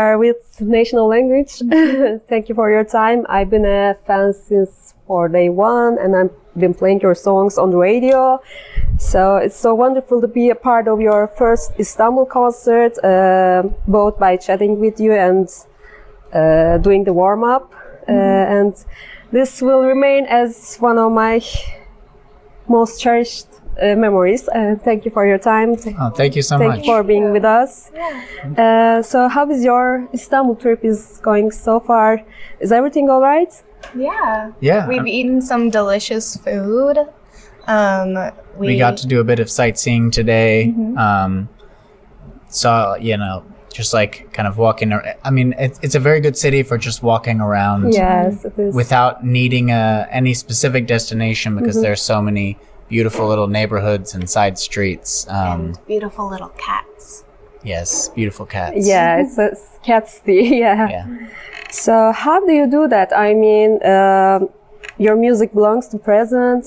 start with national language. Thank you for your time. I've been a fan since for day one, and I've been playing your songs on the radio. So it's so wonderful to be a part of your first Istanbul concert, both by chatting with you and doing the warm-up. And this will remain as one of my most cherished memories. Thank you for your time. Thank you so much. Thank you for being with us. So how is your Istanbul trip is going so far? Is everything all right? Yeah. We've eaten some delicious food. We got to do a bit of sightseeing today. Saw, just like kind of walking around. I mean, it's a very good city for just walking around. Yes, it is. Without needing any specific destination, because there's so many beautiful little neighborhoods and side streets. And beautiful little cats. Yes, beautiful cats. Yeah, it's a cat city. Yeah. So how do you do that? I mean, your music belongs to present.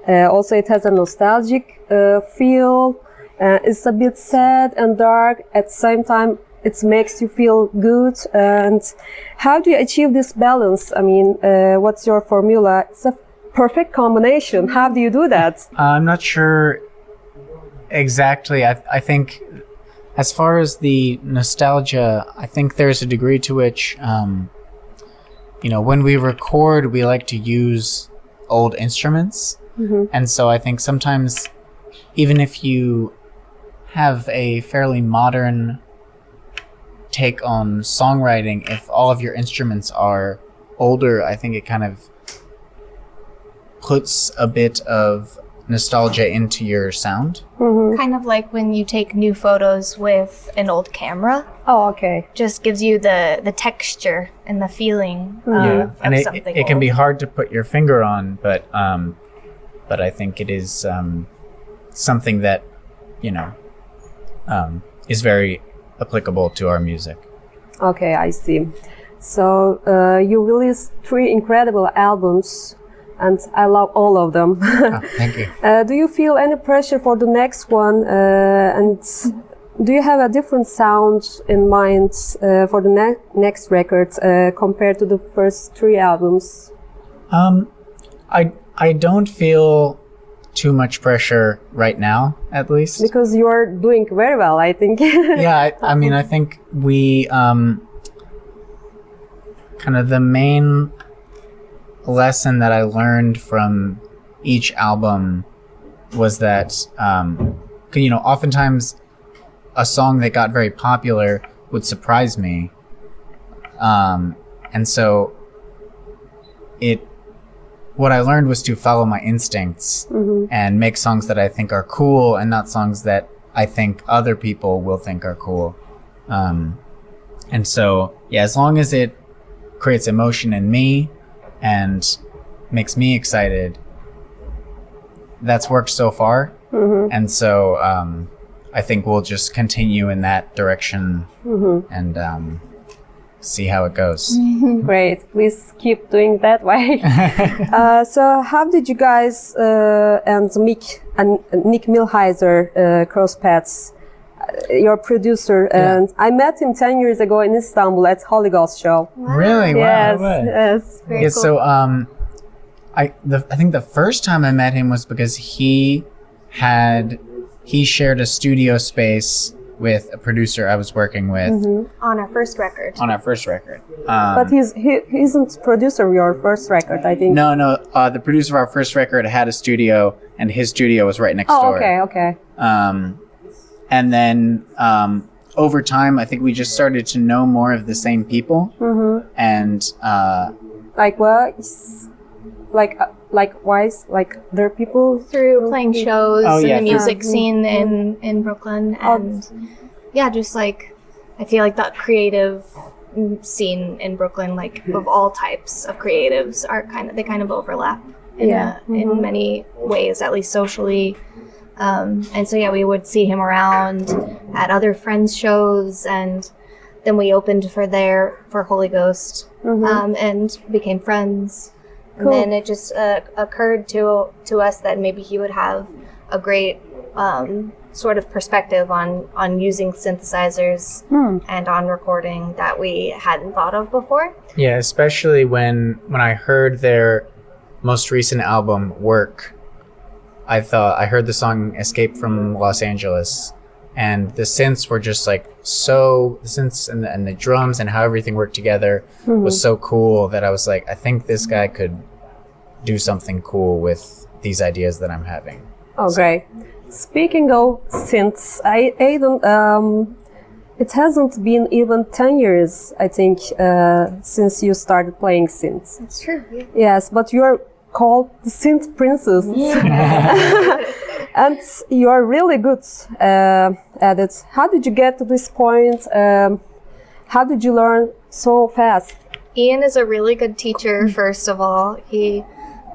Also, it has a nostalgic feel. It's a bit sad and dark. At the same time, it makes you feel good. And how do you achieve this balance? I mean, what's your formula? It's a perfect combination. How do you do that? I'm not sure exactly. I think as far as the nostalgia, I think there's a degree to which, when we record, we like to use old instruments. And so I think sometimes, even if you have a fairly modern take on songwriting, if all of your instruments are older, I think it kind of puts a bit of nostalgia into your sound. Kind of like when you take new photos with an old camera. Oh, okay. Just gives you the texture and the feeling of and something it can old. be hard to put your finger on, but I think it is something that is very applicable to our music. Okay, I see. So you released 3 incredible albums, and I love all of them. Thank you. Do you feel any pressure for the next one? And do you have a different sound in mind for the next record compared to the first 3 albums? I don't feel too much pressure right now, at least. Because you're doing very well, I think. I mean, I think we kind of the main lesson that I learned from each album was that oftentimes a song that got very popular would surprise me, and so what I learned was to follow my instincts and make songs that I think are cool and not songs that I think other people will think are cool. And so, as long as it creates emotion in me and makes me excited, that's worked so far. And so I think we'll just continue in that direction and see how it goes. Great. Please keep doing that way. So how did you guys and Nick Milheiser cross paths? Your producer, and I met him 10 years ago in Istanbul at Holy Ghost show. Wow. Really? Yes, wow. yes. Very cool. So I think the first time I met him was because he shared a studio space with a producer I was working with on our first record. But he isn't producer of your first record, I think. No. The producer of our first record had a studio, and his studio was right next door. Okay. And then over time, I think we just started to know more of the same people. And like what? Like their people Through playing shows in the music scene in Brooklyn, and just like I feel like that creative scene in Brooklyn, like of all types of creatives, they kind of overlap in many ways, at least socially. And so we would see him around at other friends' shows, and then we opened for Holy Ghost, and became friends. Cool. And then it just occurred to us that maybe he would have a great sort of perspective on using synthesizers and on recording that we hadn't thought of before. Yeah, especially when I heard their most recent album, Work, I heard the song Escape from Los Angeles, and the synths were just like the synths and the drums and how everything worked together was so cool that I was like, I think this guy could do something cool with these ideas that I'm having. Oh, great. Speaking of synths, I don't, it hasn't been even 10 years, I think, since you started playing synths. That's true. Yeah. Yes, but you're called the synth princess. And you're really good at it. How did you get to this point? How did you learn so fast? Ian is a really good teacher, first of all.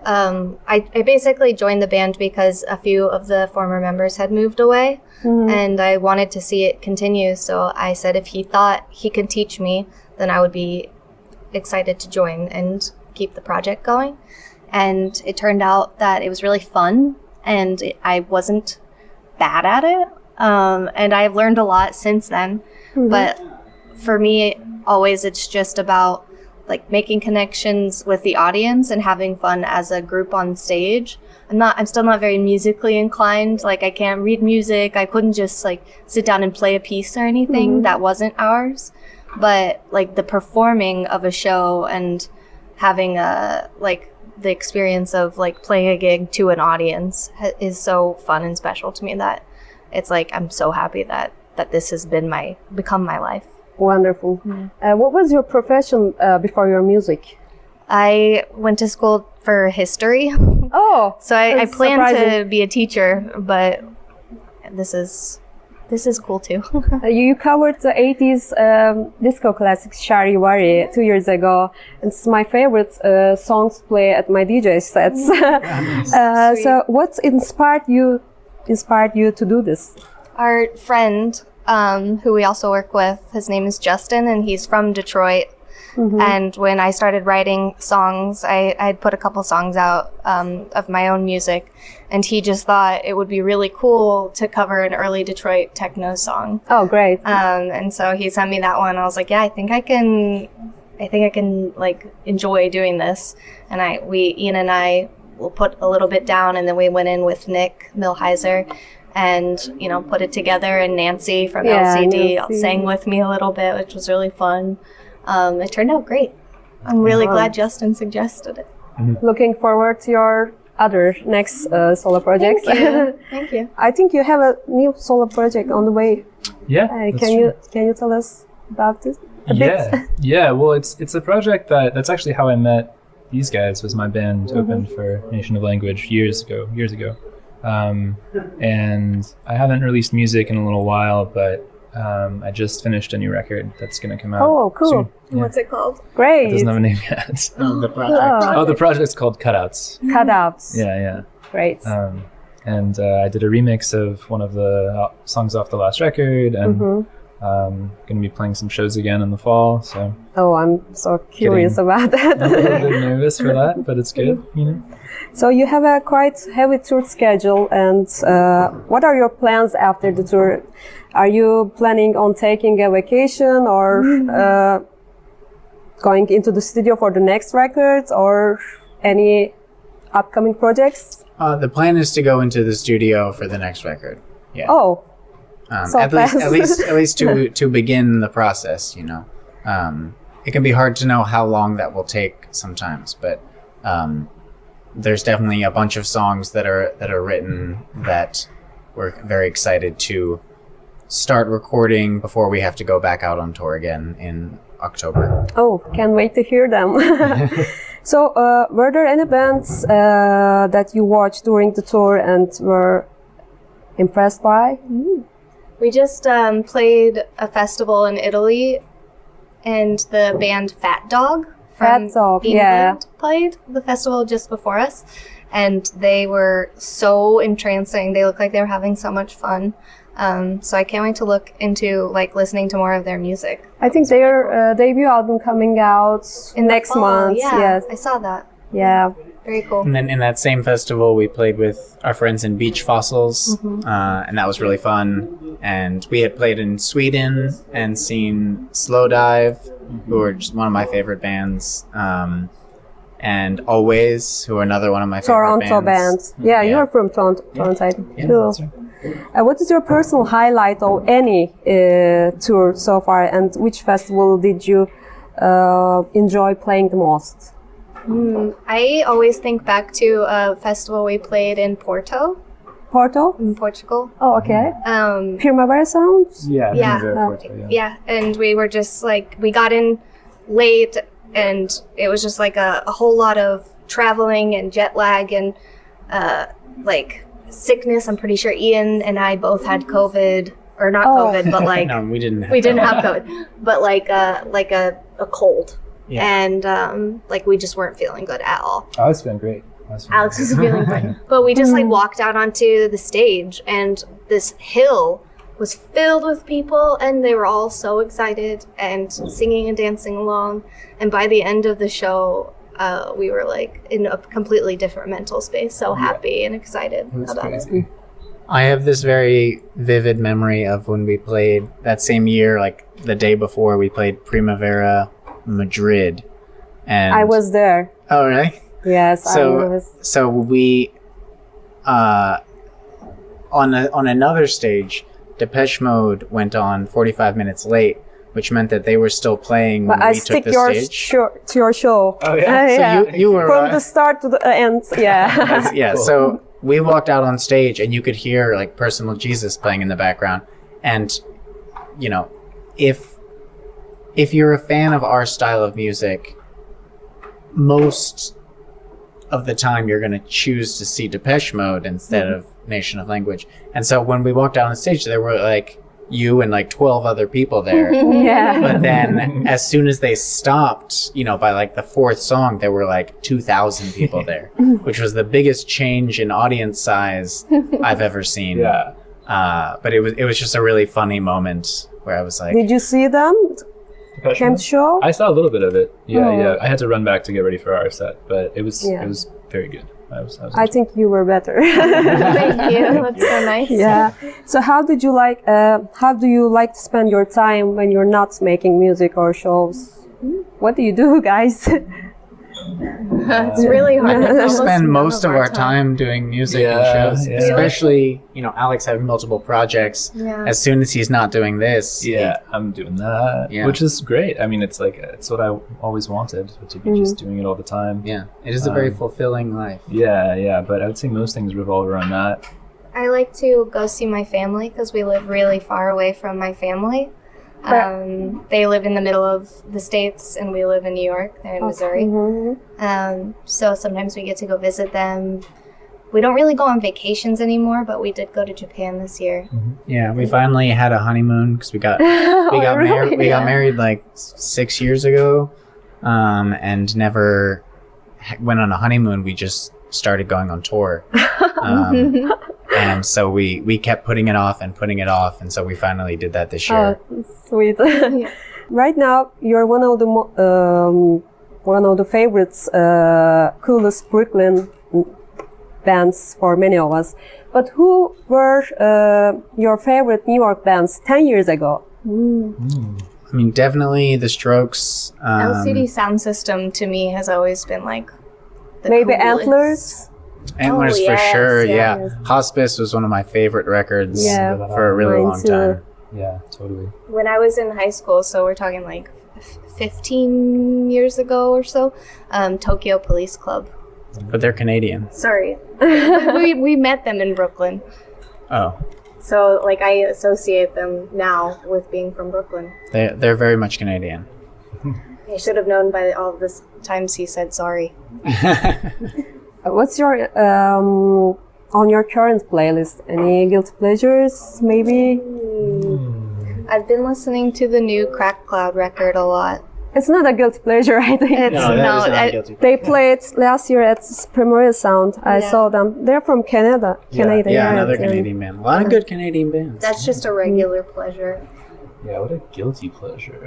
I basically joined the band because a few of the former members had moved away, and I wanted to see it continue. So I said if he thought he could teach me, then I would be excited to join and keep the project going. And it turned out that it was really fun, and I wasn't bad at it. And I've learned a lot since then. But for me, always it's just about like making connections with the audience and having fun as a group on stage. I'm still not very musically inclined. Like I can't read music. I couldn't just like sit down and play a piece or anything that wasn't ours. But like the performing of a show and having the experience of like playing a gig to an audience is so fun and special to me that it's like I'm so happy that this has become my life. Wonderful. What was your profession before your music? I went to school for history. Oh, so I planned to be a teacher, but this is cool too. You covered the 80s disco classic Charivari 2 years ago. It's my favorite song to play at my DJ sets. So what inspired you to do this? Our friend, who we also work with, his name is Justin, and he's from Detroit. And when I started writing songs, I'd put a couple songs out of my own music, and he just thought it would be really cool to cover an early Detroit techno song. Oh, great! And so he sent me that one. I was like, yeah, I think I can like enjoy doing this. And Ian and I will put a little bit down, and then we went in with Nick Milheiser and put it together. And Nancy from LCD sang with me a little bit, which was really fun. It turned out great. I'm really glad Justin suggested it. Looking forward to your other next solo projects. Thank you. Thank you. I think you have a new solo project on the way. Yeah. Can you tell us about this a bit? Yeah. Well, it's a project that's actually how I met these guys. Was my band opened for Nation of Language years ago. And I haven't released music in a little while, but I just finished a new record that's going to come out. Oh, cool. soon. Yeah. What's it called? Great. It doesn't have a name yet. The project. The project's called Cutouts. Cutouts. Yeah. Great. And I did a remix of one of the songs off the last record, and going to be playing some shows again in the fall. So. Oh, I'm so curious about that. I'm a little bit nervous for that, but it's good, So you have a quite heavy tour schedule, and what are your plans after the tour? Are you planning on taking a vacation or going into the studio for the next record, or any upcoming projects? The plan is to go into the studio for the next record. Yeah. Oh, so at least to begin the process. It can be hard to know how long that will take sometimes, but there's definitely a bunch of songs that are written that we're very excited to start recording before we have to go back out on tour again in October. Oh, can't wait to hear them. So, were there any bands that you watched during the tour and were impressed by? We just played a festival in Italy, and the band Fat Dog from England played the festival just before us, and they were so entrancing. They looked like they were having so much fun. So I can't wait to look into listening to more of their music. I think their debut album coming out next month. Yeah, yes, I saw that. Yeah, Very cool. And then in that same festival, we played with our friends in Beach Fossils, and that was really fun. And we had played in Sweden and seen Slow Dive, who are just one of my favorite bands, and Always, who are another one of my favorite Toronto bands. Yeah, you're from Toronto, I think. Yeah, Cool. that's right. What is your personal highlight of any tour so far, and which festival did you enjoy playing the most? I always think back to a festival we played in Porto, Porto? in Portugal. Oh, okay. Um, Primavera Sounds? Yeah. Yeah. Yeah. And we were just like, we got in late, and it was just like a whole lot of traveling and jet lag and like sickness. I'm pretty sure Ian and I both had COVID, or not COVID, but like No, we didn't. we didn't have COVID, but like a cold. Yeah. And like we just weren't feeling good at all. I was feeling great. Alex was feeling fine. But we just like walked out onto the stage, and this hill was filled with people, and they were all so excited and singing and dancing along. And by the end of the show, we were like in a completely different mental space, so happy and excited about it. I have this very vivid memory of when we played that same year, like the day before, we played Primavera Madrid. And I was there. Oh, really? Yes, I was. So we, on another stage, Depeche Mode went on 45 minutes late, which meant that they were still playing when But I we took stick the your stage. to your show. Oh, yeah. So you were From the start to the end. Yeah. yeah. Cool. So we walked out on stage, and you could hear like Personal Jesus playing in the background, and you know, if you're a fan of our style of music, most of the time you're going to choose to see Depeche Mode instead of Nation of Language. And so when we walked out on stage, there were like you and like 12 other people there. Yeah. But then as soon as they stopped, you know, by like the fourth song, there were like 2,000 people there, which was the biggest change in audience size I've ever seen. Yeah. But it was just a really funny moment where I was like, Did you see them? Came to show? I saw a little bit of it. Yeah, Oh. yeah. I had to run back to get ready for our set, but it was Yeah. very good. I was I think you were better. Thank you. That's so nice. Yeah. So how do you like to spend your time when you're not making music or shows? What do you do, guys? It's really hard. It's we almost spend none most of our time doing music and Yeah, shows, yeah. especially, you know, Alex having multiple projects. Yeah. As soon as he's not doing this, Yeah, I'm doing that, Yeah. which is great. I mean, it's like it's what I always wanted, to be just doing it all the time. yeah, it is a very fulfilling life. Yeah. But I would say most things revolve around that. I like to go see my family because we live really far away from my family. They live in the middle of the States, and we live in New York. They're in Missouri. So sometimes we get to go visit them. We don't really go on vacations anymore, but we did go to Japan this year. Yeah, we finally had a honeymoon because we got married. We got married like 6 years ago, and never went on a honeymoon. We just started going on tour. And so we kept putting it off, and so we finally did that this year. Oh, sweet. Right now, you're one of the favorites, coolest Brooklyn bands for many of us. But who were your favorite New York bands 10 years ago? I mean, definitely the Strokes. LCD Sound System to me has always been like the Maybe coolest. Antlers? Antlers Oh, for yes, sure. yes. Yeah, Hospice was one of my favorite records Yeah, for a really mine long too. time. Yeah, totally. When I was in high school, so we're talking like 15 years ago or so, Tokyo Police Club. But they're Canadian. Sorry. we met them in Brooklyn. Oh, So like I associate them now with being from Brooklyn. they're very much Canadian. I should have known by all the times he said sorry. What's your on your current playlist? Any guilty pleasures, maybe? I've been listening to the new Crack Cloud record a lot. It's not a guilty pleasure, I think. It's No, that no, is not I- guilty. They played last year at Primavera Sound. I Yeah. saw them. They're from Canada. Yeah, another right? Canadian band. A lot of good Canadian bands. that's just a regular pleasure. Yeah, what a guilty pleasure.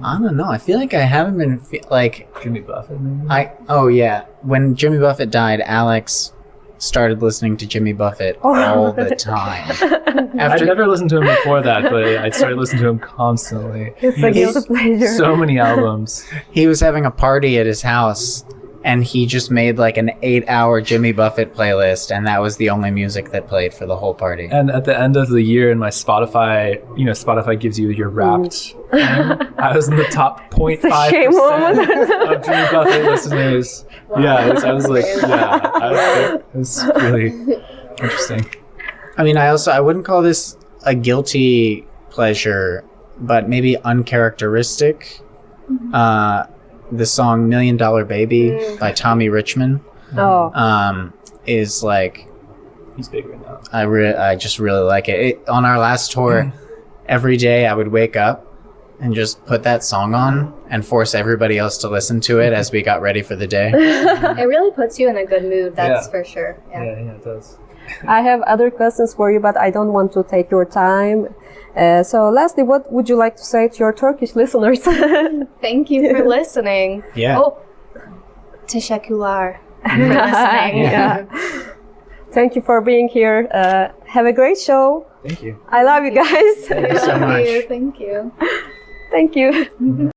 I don't know. I feel like I haven't been like Jimmy Buffett, maybe? Oh yeah. When Jimmy Buffett died, Alex started listening to Jimmy Buffett all the time. I'd never listened to him before that, but I started listening to him constantly. It's a guilty pleasure. So many albums. He was having a party at his house, and he just made like an 8-hour Jimmy Buffett playlist, and that was the only music that played for the whole party. And at the end of the year in my Spotify, Spotify gives you your Wrapped. I was in the top 0.5% of Jimmy Buffett listeners. Wow. Yeah, I was like, it was really interesting. I mean, I wouldn't call this a guilty pleasure, but maybe uncharacteristic. The song $1 Million Baby by Tommy Richmond is like, he's big right now. I just really like it. On our last tour, every day I would wake up and just put that song on and force everybody else to listen to it as we got ready for the day. It really puts you in a good mood, that's for sure. Yeah, it does. I have other questions for you, but I don't want to take your time. So lastly, what would you like to say to your Turkish listeners? Thank you for listening. Yeah. Oh, teşekkürler for listening. Yeah. Thank you for being here. Have a great show. Thank you. I love you guys. Thank you so much. Thank you. Thank you.